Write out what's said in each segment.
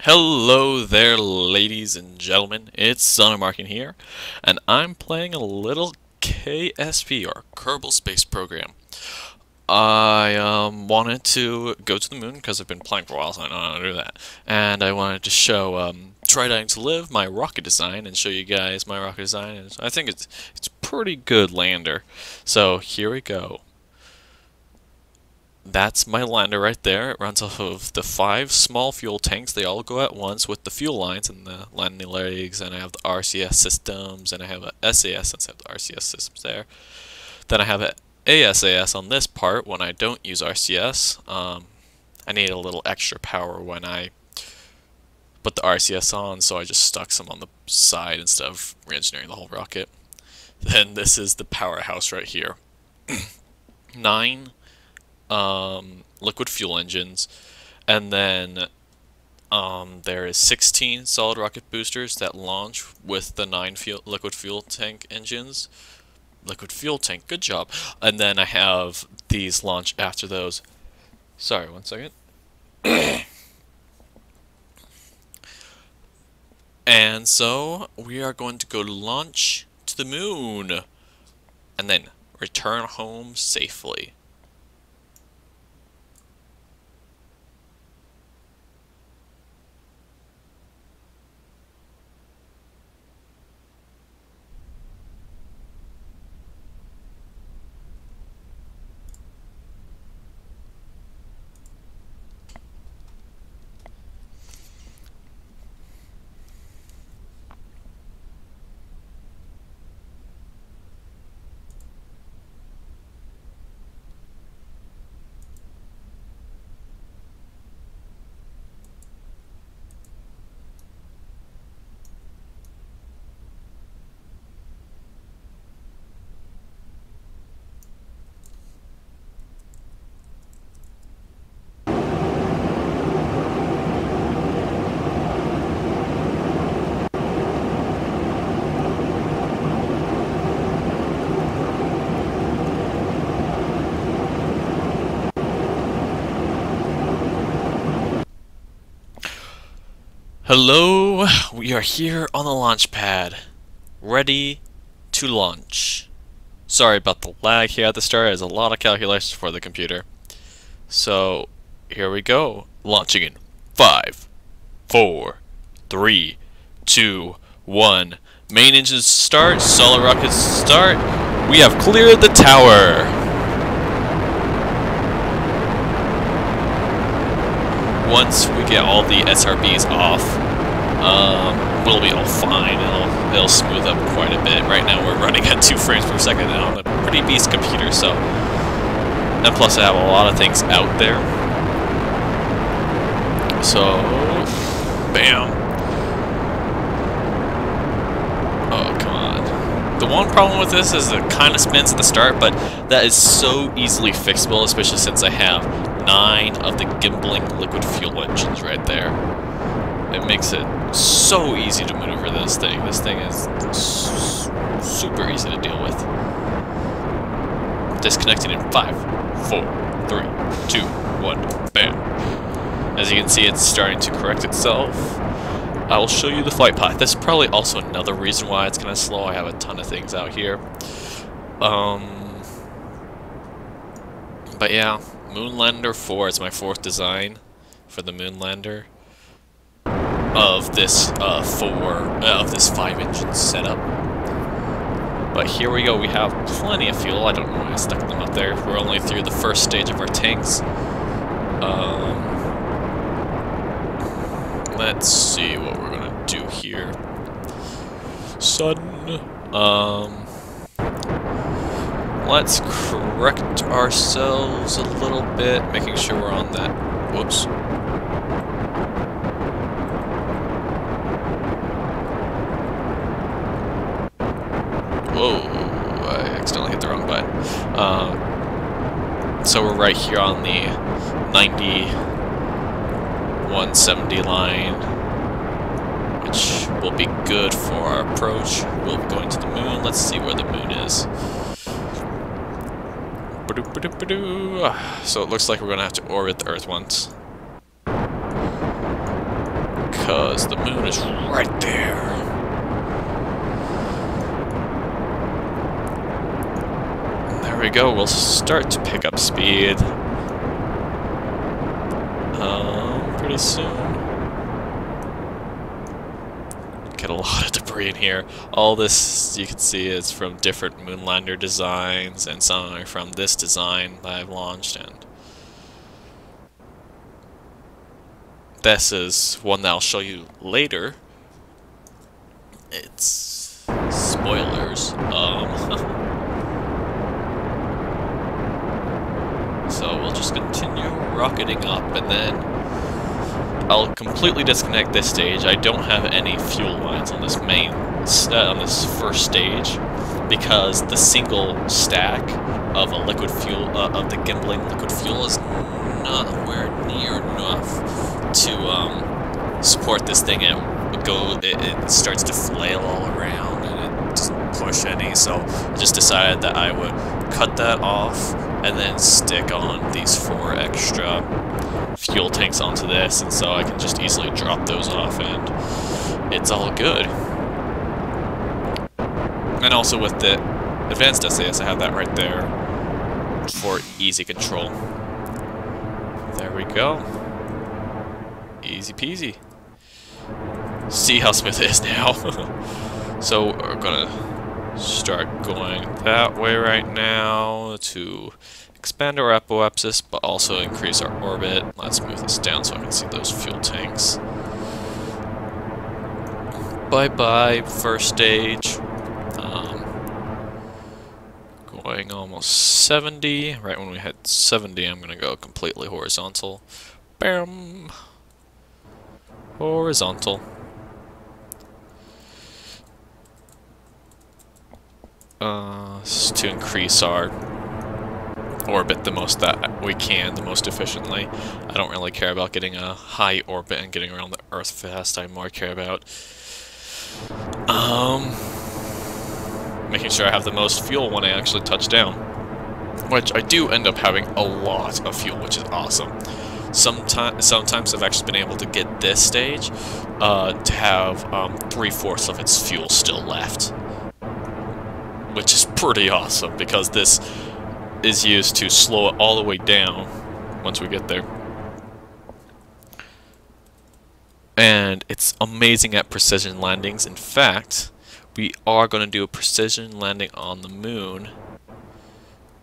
Hello there, ladies and gentlemen. It's Sondermarkin here, and I'm playing a little KSP, or Kerbal Space Program. I wanted to go to the moon because I've been playing for a while, so I know how to do that. And I wanted to show Try Dying to Live, my rocket design, and show you guys my rocket design. And I think it's pretty good lander. So here we go. That's my lander right there. It runs off of the 5 small fuel tanks. They all go at once with the fuel lines and the landing legs, and I have the RCS systems, and I have a SAS since I have the RCS systems there. Then I have a ASAS on this part when I don't use RCS. I need a little extra power when I put the RCS on, so I just stuck some on the side instead of re-engineering the whole rocket. Then this is the powerhouse right here. 9 liquid fuel engines, and then there is 16 solid rocket boosters that launch with the 9 liquid fuel tank engines. Liquid fuel tank, good job. And then I have these launch after those. Sorry, one second. And so we are going to go launch to the moon and then return home safely. Hello, we are here on the launch pad, ready to launch. Sorry about the lag here at the start, there's a lot of calculations for the computer. So, here we go, launching in 5, 4, 3, 2, 1. Main engines start, solid rockets start. We have cleared the tower. Once we get all the SRBs off, we'll be all fine. It'll smooth up quite a bit. Right now we're running at 2 frames per second on a pretty beast computer, so... And plus I have a lot of things out there. So... Bam! Oh, come on. The one problem with this is it kind of spins at the start, but that is so easily fixable, especially since I have 9 of the gimbling liquid fuel engines right there. It makes it so easy to maneuver this thing. This thing is super easy to deal with. Disconnected in 5, 4, 3, 2, 1, bam. As you can see, it's starting to correct itself. I will show you the flight path. This is probably also another reason why it's kind of slow. I have a ton of things out here. But yeah, Moonlander 4 is my 4th design for the Moonlander of this 5 engine setup. But here we go. We have plenty of fuel. I don't know why I stuck them up there. We're only through the first stage of our tanks. Let's see what we're gonna do here. Let's correct ourselves a little bit, making sure we're on that. Whoops. Whoa, I accidentally hit the wrong button. So we're right here on the 170 line, which will be good for our approach. We'll be going to the moon. Let's see where the moon is. So it looks like we're going to have to orbit the Earth once. because the moon is right there. And there we go, we'll start to pick up speed pretty soon. Get a lot of debris in here. All this, you can see, is from different Moonlander designs, and some are from this design that I've launched, and this is one that I'll show you later. It's spoilers. So we'll just continue rocketing up, and then I'll completely disconnect this stage. I don't have any fuel lines on this on this first stage, because the single stack of a liquid fuel, of the gimbling liquid fuel, is nowhere near enough to support this thing. It starts to flail all around, and it doesn't push any. So I just decided that I would cut that off and then stick on these 4 extra fuel tanks onto this, and so I can just easily drop those off and it's all good. And also with the advanced SAS, I have that right there for easy control. There we go. Easy peasy. See how smooth it is now. So we're gonna start going that way right now to expand our apoapsis, but also increase our orbit. Let's move this down so I can see those fuel tanks. Bye-bye, first stage. Going almost 70. Right when we hit 70, I'm going to go completely horizontal. Bam! Horizontal. To increase our orbit the most that we can, the most efficiently. I don't really care about getting a high orbit and getting around the Earth fast. I more care about making sure I have the most fuel when I actually touch down, which I do end up having a lot of fuel, which is awesome. Sometimes I've actually been able to get this stage to have 3/4 of its fuel still left, which is pretty awesome, because this is used to slow it all the way down once we get there. And it's amazing at precision landings. In fact, we are going to do a precision landing on the moon,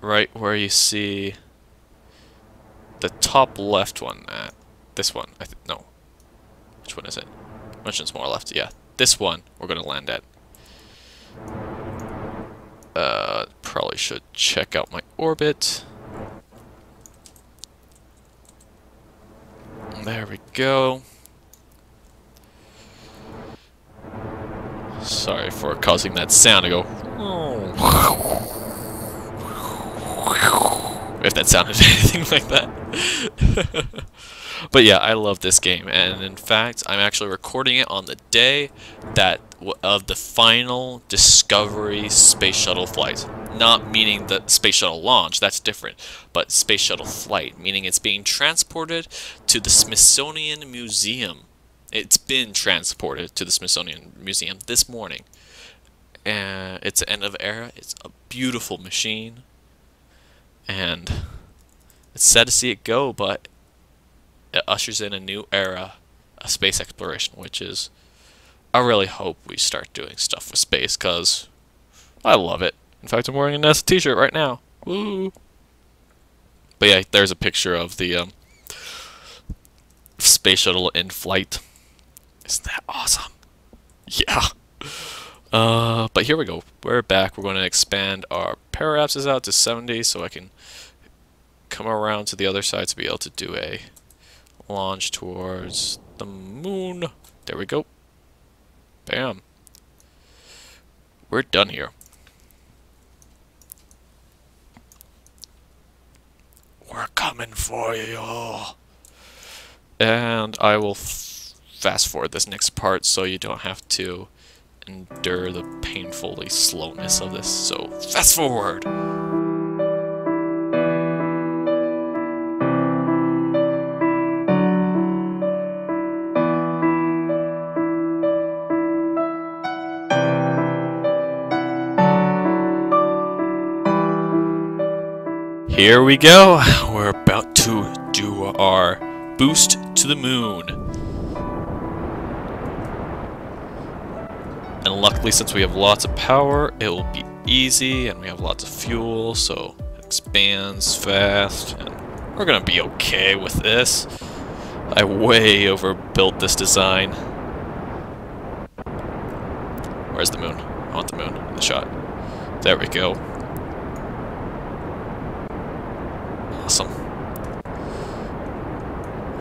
right where you see the top left one. This one, no. Which one is it? Which one's more left? Yeah, this one we're going to land at. Probably should check out my orbit. There we go. Sorry for causing that sound to go. If that sounded anything like that. But yeah, I love this game, and in fact, I'm actually recording it on the day of the final Discovery space shuttle flight. Not meaning the space shuttle launch, that's different, but space shuttle flight, meaning it's being transported to the Smithsonian Museum. It's been transported to the Smithsonian Museum this morning. And it's the end of era. It's a beautiful machine. And it's sad to see it go, but it ushers in a new era of space exploration, which is, I really hope we start doing stuff with space, because I love it. In fact, I'm wearing a NASA t-shirt right now. Woo! But yeah, there's a picture of the space shuttle in flight. Isn't that awesome? Yeah. But here we go. We're back. We're going to expand our paraapsis out to 70 so I can come around to the other side to be able to do a launch towards the moon. There we go. Bam. We're done here. We're coming for you. And I will fast forward this next part so you don't have to endure the painfully slowness of this. So fast forward. Here we go. We're about to do our boost to the moon. And luckily, since we have lots of power, it will be easy, and we have lots of fuel, so it expands fast, and we're gonna be okay with this. I way overbuilt this design. Where's the moon? I want the moon in the shot. There we go. Awesome.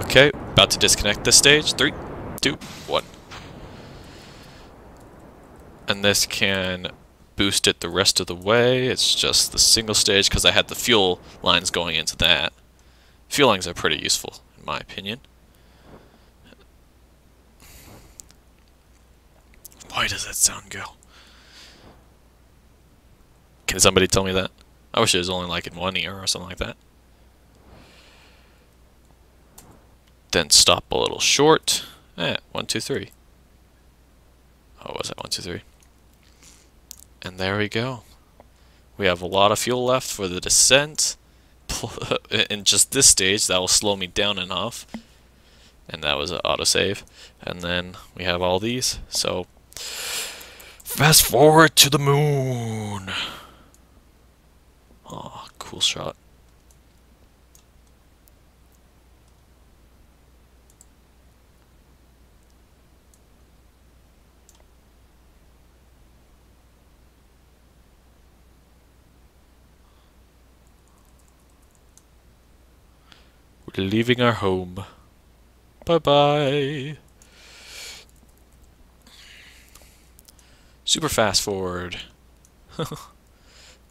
Okay, about to disconnect this stage. 3, 2, 1. And this can boost it the rest of the way. It's just the single stage because I had the fuel lines going into that. Fuel lines are pretty useful, in my opinion. Why does that sound go? Can somebody tell me that? I wish it was only like in one ear or something like that. Then stop a little short. 1, 2, 3. Oh, was that 1, 2, 3? And there we go. We have a lot of fuel left for the descent. In just this stage, that will slow me down enough. And that was an autosave. And then we have all these. So, fast forward to the moon. Oh, cool shot. We're leaving our home. Bye-bye. Super fast forward.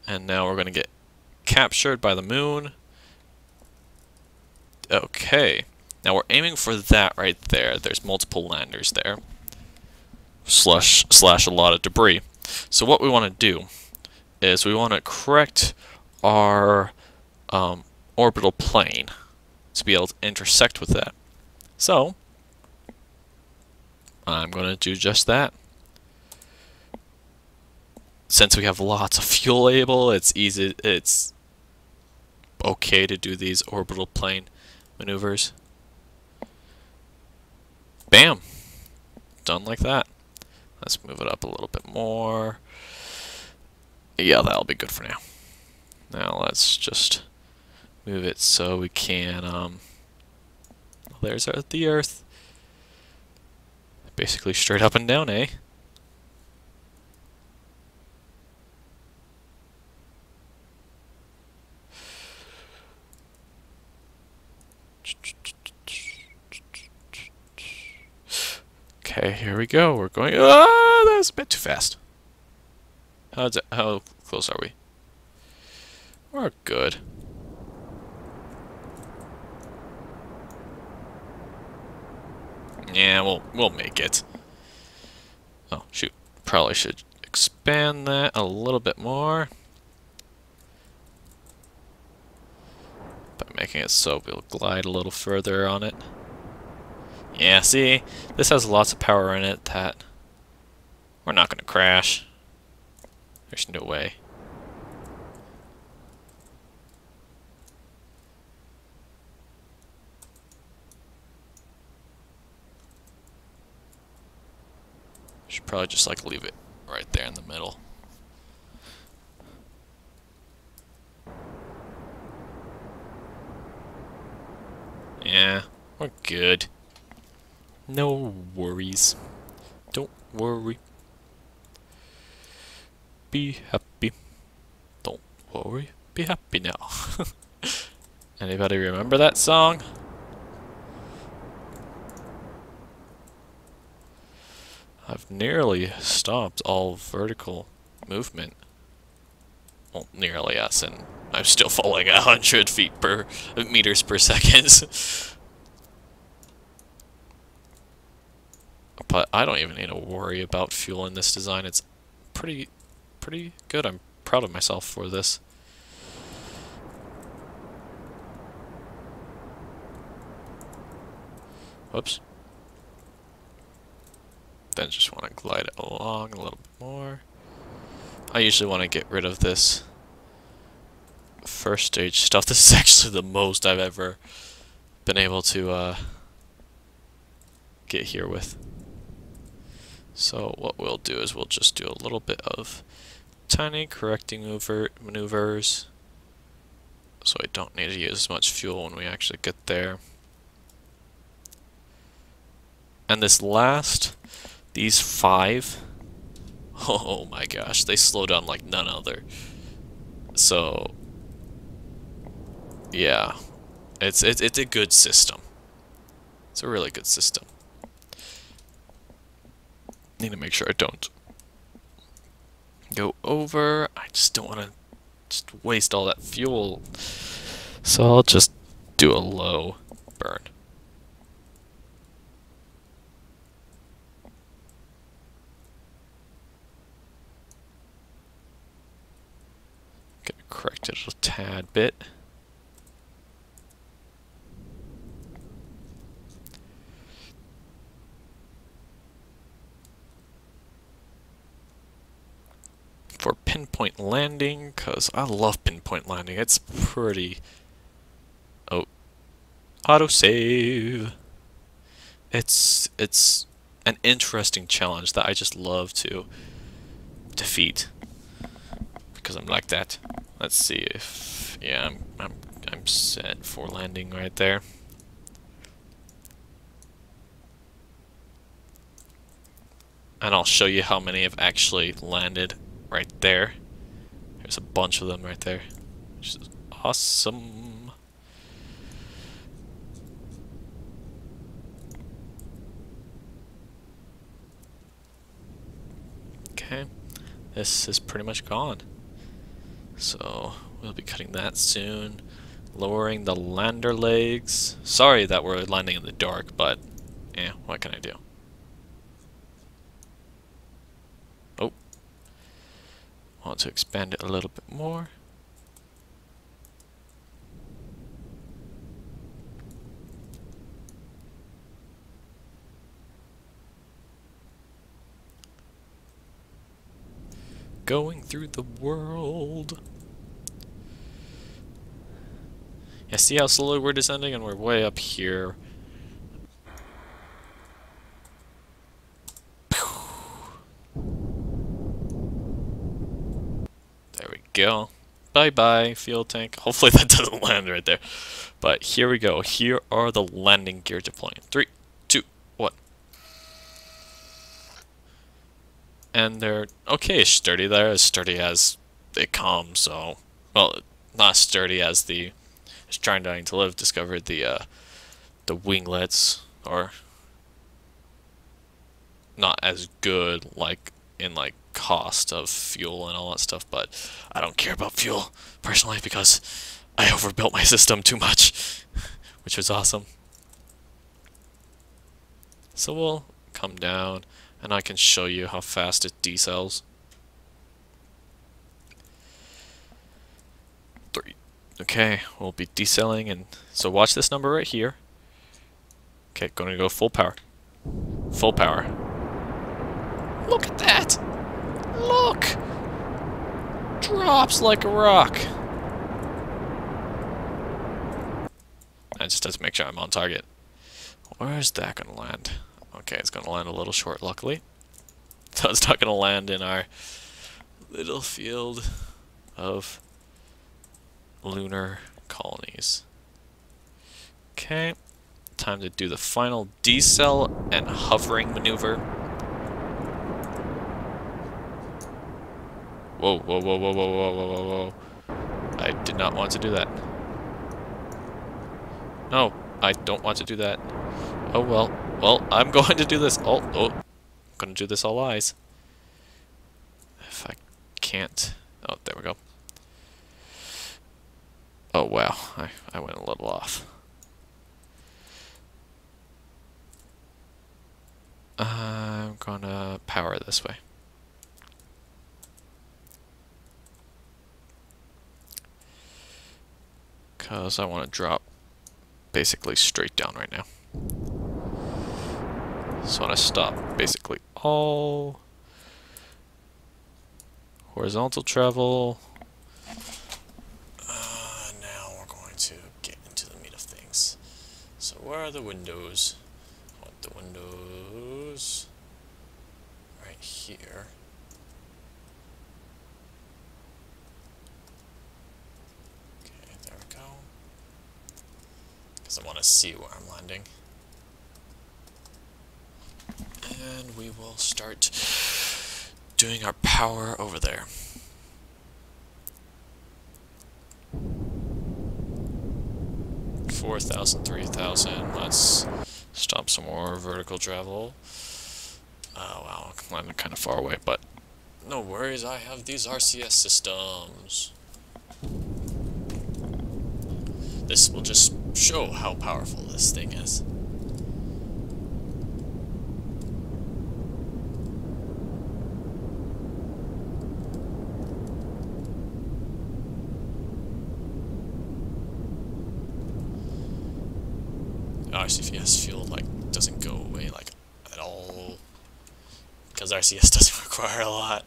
And now we're going to get captured by the moon. Okay. Now we're aiming for that right there. There's multiple landers there. Slash a lot of debris. So what we want to do is we want to correct our orbital plane to be able to intersect with that. So I'm going to do just that. Since we have lots of fuel able, it's easy. It's okay to do these orbital plane maneuvers. Bam! Done like that. Let's move it up a little bit more. Yeah, that'll be good for now. Now let's just move it so we can, there's the Earth. Basically straight up and down, eh? Okay, here we go. We're going. Ah, that was a bit too fast. How close are we? We're good. Yeah, we'll make it. Oh shoot! Probably should expand that a little bit more by making it so we'll glide a little further on it. Yeah, see, this has lots of power in it that we're not gonna crash. There's no way. Should probably just like leave it right there in the middle. Yeah, we're good. No worries. Don't worry. Be happy. Don't worry. Be happy now. Anybody remember that song? I've nearly stopped all vertical movement. Well, nearly, yes, and I'm still falling 100 meters per second. But I don't even need to worry about fuel in this design. It's pretty good. I'm proud of myself for this. Whoops. Then just want to glide it along a little bit more. I usually want to get rid of this first stage stuff. This is actually the most I've ever been able to get here with. So what we'll do is we'll just do a little bit of tiny correcting maneuvers, so I don't need to use as much fuel when we actually get there. And these 5, oh my gosh, they slow down like none other. So yeah, it's a good system. It's a really good system. Need to make sure I don't go over. I just don't want to just waste all that fuel. So I'll just do a low burn. Gonna correct it a tad bit. For pinpoint landing, because I love pinpoint landing. It's pretty... Oh. Autosave! It's an interesting challenge that I just love to defeat. Because I'm like that. Let's see if... Yeah, I'm set for landing right there. And I'll show you how many have actually landed right there. There's a bunch of them right there, which is awesome. Okay, this is pretty much gone. So we'll be cutting that soon. Lowering the lander legs. Sorry that we're landing in the dark, but what can I do? Oh. Want to expand it a little bit more. Going through the world. Yeah, see how slowly we're descending, and we're way up here. There we go. Bye-bye, fuel tank. Hopefully that doesn't land right there. But here we go. Here are the landing gear deploying. 3, 2, 1. And they're okay, sturdy there, as sturdy as they come, so... Well, not sturdy as the... Trying Dying to Live discovered the winglets are not as good, like, in, like, cost of fuel and all that stuff, but I don't care about fuel, personally, because I overbuilt my system too much, which was awesome. So we'll come down, and I can show you how fast it decells. 3. Okay, we'll be decelling, and so watch this number right here. Okay, going to go full power. Full power. Look at that! Look! Drops like a rock. I just have to make sure I'm on target. Where's that gonna land? Okay, it's gonna land a little short, luckily. So it's not gonna land in our little field of lunar colonies. Okay, time to do the final decel and hovering maneuver. Whoa, whoa, whoa, whoa, whoa, whoa, whoa, whoa, whoa. I did not want to do that. No, I don't want to do that. Oh well. Well, I'm going to do this. Oh, I'm going to do this all eyes. If I can't... Oh, there we go. Oh, wow. I went a little off. I'm gonna power this way. Because I want to drop basically straight down right now. So I want to stop basically all horizontal travel. where are the windows? I want the windows right here. Okay, there we go. Because I want to see where I'm landing. And we will start doing our power over there. $4,000, $3,000. Let's stop some more vertical travel. Oh wow, I'm landing kind of far away, but no worries. I have these RCS systems. This will just show how powerful this thing is. RCS fuel doesn't go away at all because RCS doesn't require a lot.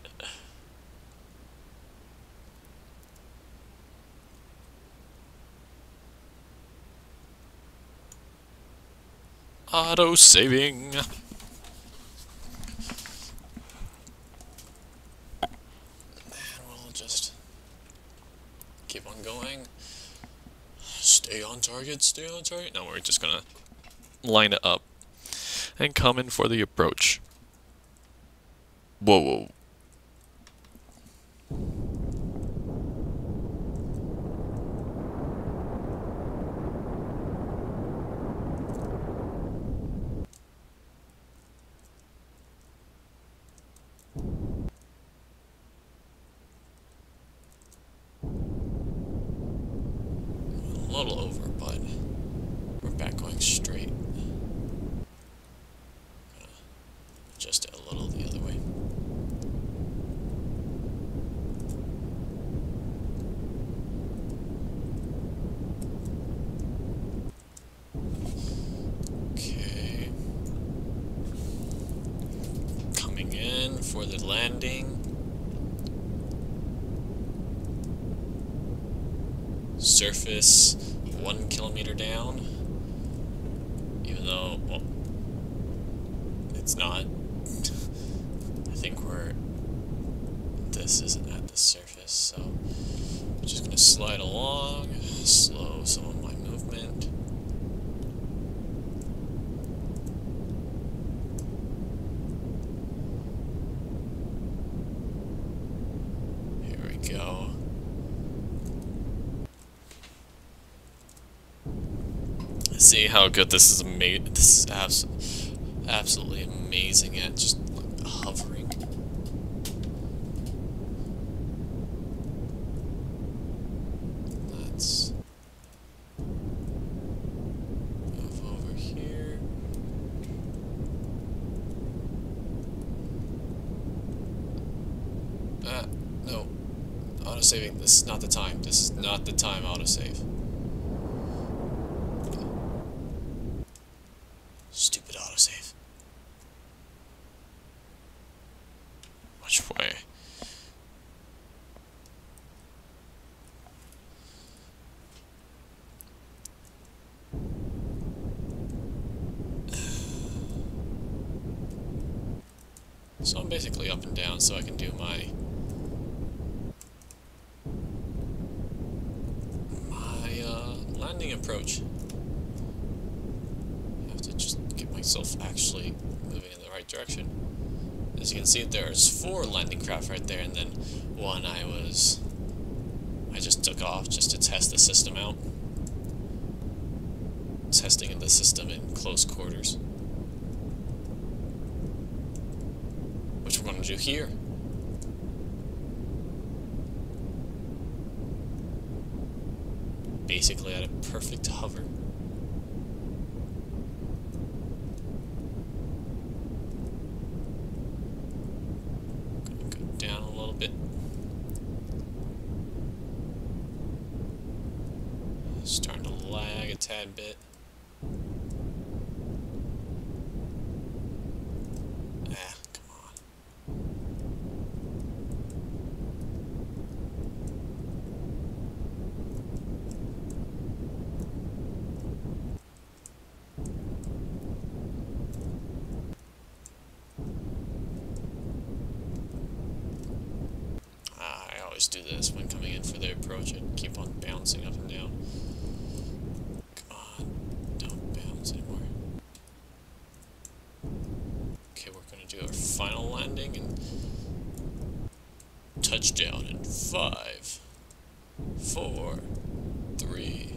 Auto saving. And we'll just keep on going. Stay on target, stay on target. Now we're just gonna line it up and come in for the approach. Whoa, whoa. A little over, but we're back going straight. Just a little the other way. Okay. Coming in for the landing. Surface 1 kilometer down, even though, well, it's not. I think this isn't at the surface, so I'm just gonna slide along, slow some of my movement. Here we go. See how good this is. This is absolutely amazing at just hovering. Let's move over here. No. Autosaving. This is not the time. This is not the time autosave. Stupid autosave. Which way? So I'm basically up and down so I can do my landing approach. I have to just get myself actually moving in the right direction. As you can see, there's 4 landing craft right there, and then one I just took off just to test the system out. Testing the system in close quarters. Which we're going to do here. Basically at a perfect hover. Gonna go down a little bit. Starting to lag a tad bit. Come on. always do this when coming in for the approach. I keep on bouncing up and down. Come on, don't bounce anymore. Okay, we're gonna do our final landing and touchdown in 5, 4, 3.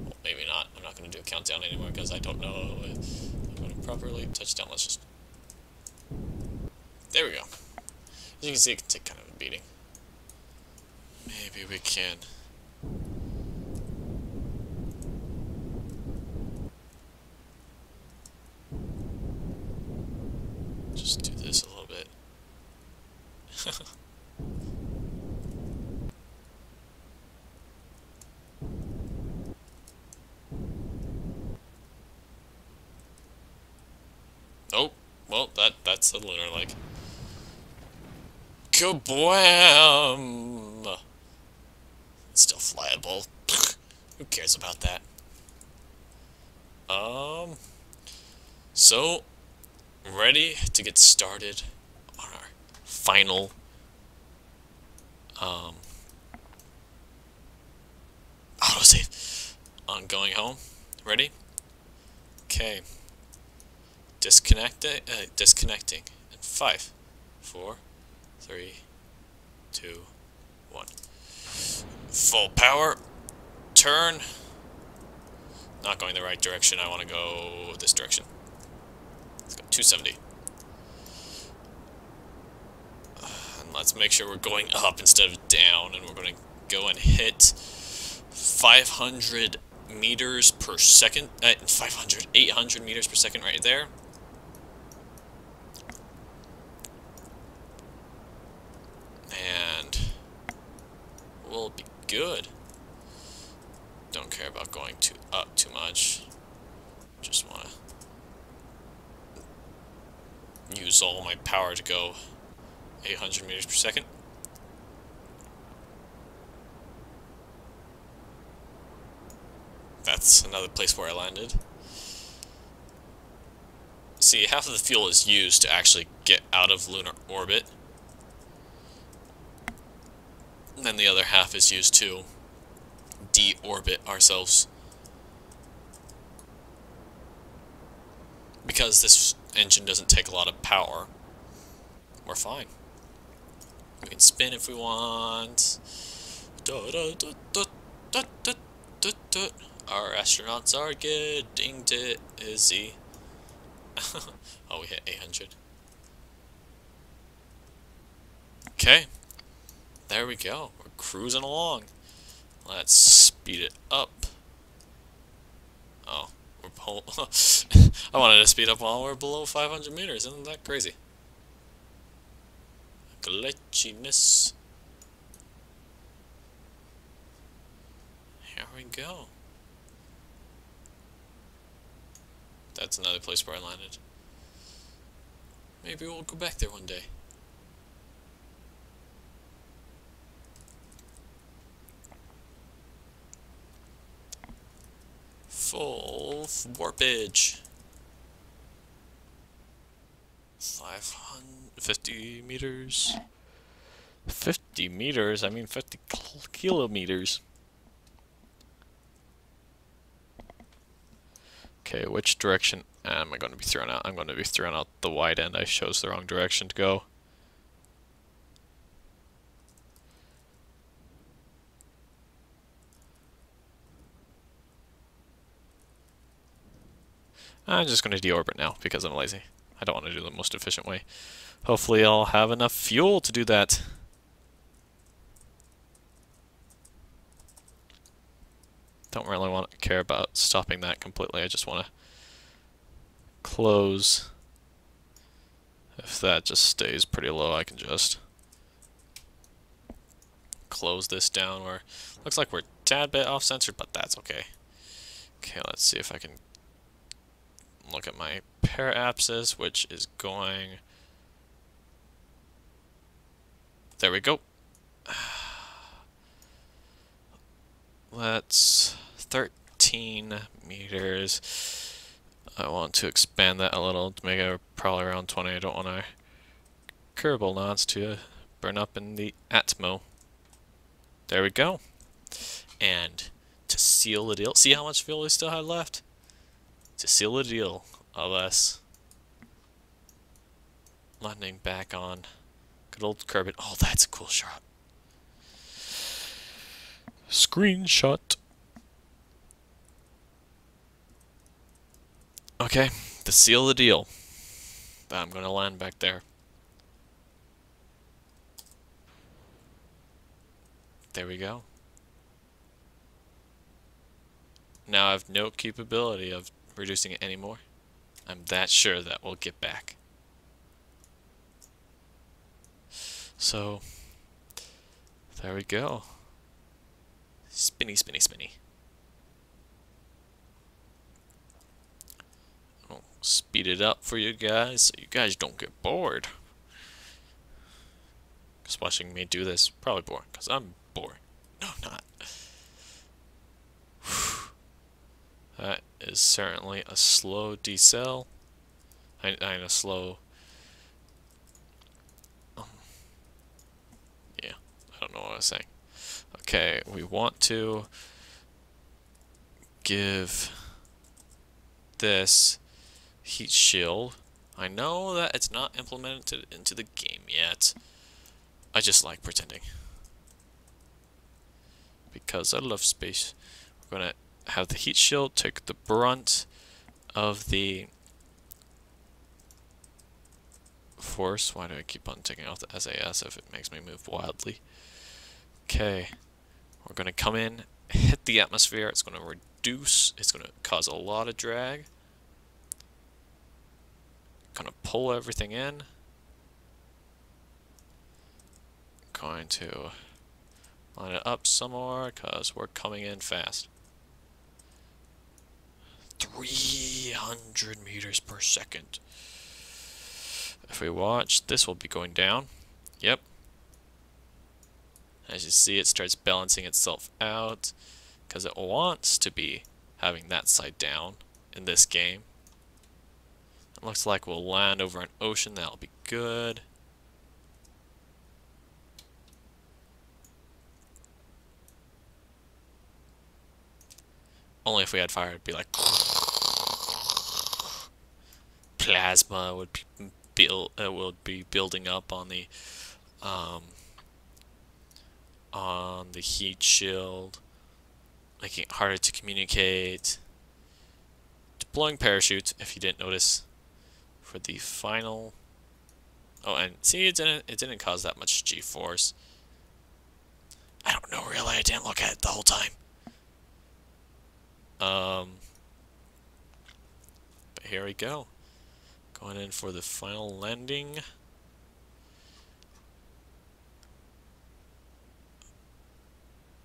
Well, maybe not. I'm not gonna do a countdown anymore because I don't know if I'm gonna properly touchdown. Let's just. There we go. As you can see, it can take kind of a beating. Maybe we can. Just do this a little bit. Oh, well, that's a lunar leg. Kablam! It's still flyable. Who cares about that? So, ready to get started on our final, autosave. On going home. Ready? Okay. Disconnecting in 5, 4, 3, 2, 1. Full power. Turn. Not going the right direction. I want to go this direction. Let's go 270. And let's make sure we're going up instead of down. And we're going to go and hit 500 meters per second. 800 meters per second right there. And we'll be good. Don't care about going up too much. Just want to use all my power to go 800 meters per second. That's another place where I landed. See, half of the fuel is used to actually get out of lunar orbit. And then the other half is used to deorbit ourselves. Because this engine doesn't take a lot of power, we're fine. We can spin if we want. Our astronauts are getting dizzy. Oh, we hit 800. Okay. There we go. We're cruising along. Let's speed it up. Oh, we're I wanted to speed up while we're below 500 meters. Isn't that crazy? Glitchiness. Here we go. That's another place where I landed. Maybe we'll go back there one day. Full warpage. 550 meters. 50 meters? I mean 50 kilometers. Okay, which direction am I going to be thrown out? I'm going to be thrown out the wide end. I chose the wrong direction to go. I'm just going to deorbit now because I'm lazy. I don't want to do the most efficient way. Hopefully I'll have enough fuel to do that. Don't really want to care about stopping that completely. I just want to close. If that just stays pretty low, I can just close this down where looks like we're a tad bit off centered, but that's okay. Okay, let's see if I can look at my para-apsis, which is going. There we go. Let's 13 meters. I want to expand that a little to make it probably around 20. I don't want our Kerbal nodes to burn up in the atmo. There we go. And to seal the deal, see how much fuel we still had left? To seal the deal of us landing back on good old Kerbal. Oh, that's a cool shot. Screenshot. Okay, to seal the deal, I'm gonna land back there. There we go. Now I have no capability of reducing it anymore. I'm that sure that we'll get back. So, there we go. Spinny, spinny, spinny. I'll speed it up for you guys so you guys don't get bored. Because watching me do this probably boring, because I'm bored. No, I'm not. That is certainly a slow decel. And a slow... yeah, I don't know what I was saying. Okay, we want to give this heat shield. I know that it's not implemented into the game yet. I just like pretending. Because I love space. We're gonna have the heat shield take the brunt of the force. Why do I keep on taking off the SAS if it makes me move wildly? Okay, we're gonna come in, hit the atmosphere. It's gonna reduce, it's gonna cause a lot of drag. Gonna pull everything in. Going to line it up some more because we're coming in fast. 300 meters per second. If we watch, this will be going down. Yep. As you see, it starts balancing itself out because it wants to be having that side down in this game. It looks like we'll land over an ocean. That'll be good. Only if we had fire, it'd be like plasma would be building up on the heat shield, making it harder to communicate. Deploying parachutes, if you didn't notice, for the final. Oh, and see, it didn't cause that much G-force. I don't know, really. I didn't look at it the whole time. But here we go. Going in for the final landing.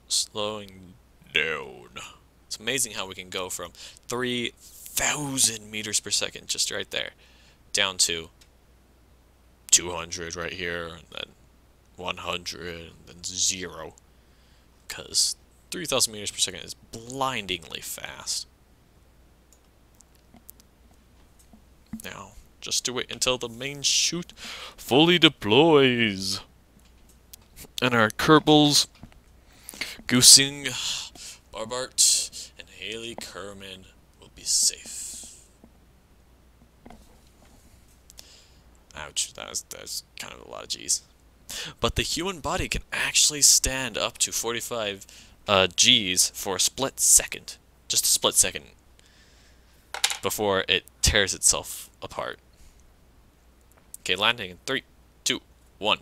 Slowing down. It's amazing how we can go from 3,000 meters per second, just right there, down to 200 right here, and then 100, and then 0. Because 3,000 meters per second is blindingly fast. Now, just to wait until the main chute fully deploys. And our Kerbals, Goosing, Barbart, and Haley Kerman will be safe. Ouch, that's kind of a lot of G's. But the human body can actually stand up to 45 G's for a split second. Just a split second. Before it tears itself apart. Okay, landing in 3, 2, 1.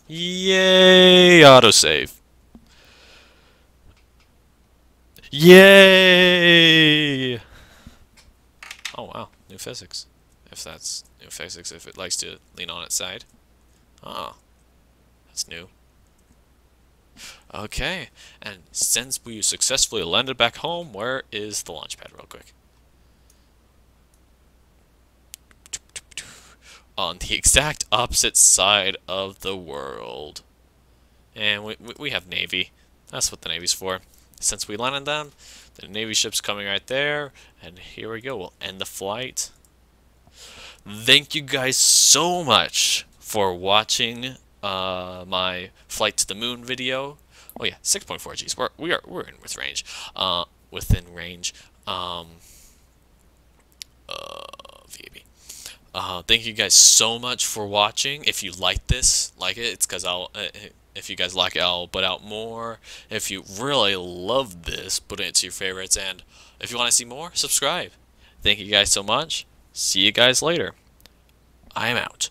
Yay! Autosave. Yay! Oh wow, new physics. If that's new physics, if it likes to lean on its side. Ah, that's new. Okay, and since we successfully landed back home, where is the launch pad real quick? On the exact opposite side of the world. And we have Navy. That's what the Navy's for. Since we landed them, the Navy ship's coming right there. And here we go. We'll end the flight. Thank you guys so much for watching my flight to the moon video. Oh yeah, 6.4 Gs. We're in with range. Within range. VAB. Thank you guys so much for watching. If you like this, it's because if you guys like it, I'll put out more. If you really love this, put it into your favorites. And if you want to see more, subscribe. Thank you guys so much. See you guys later. I am out.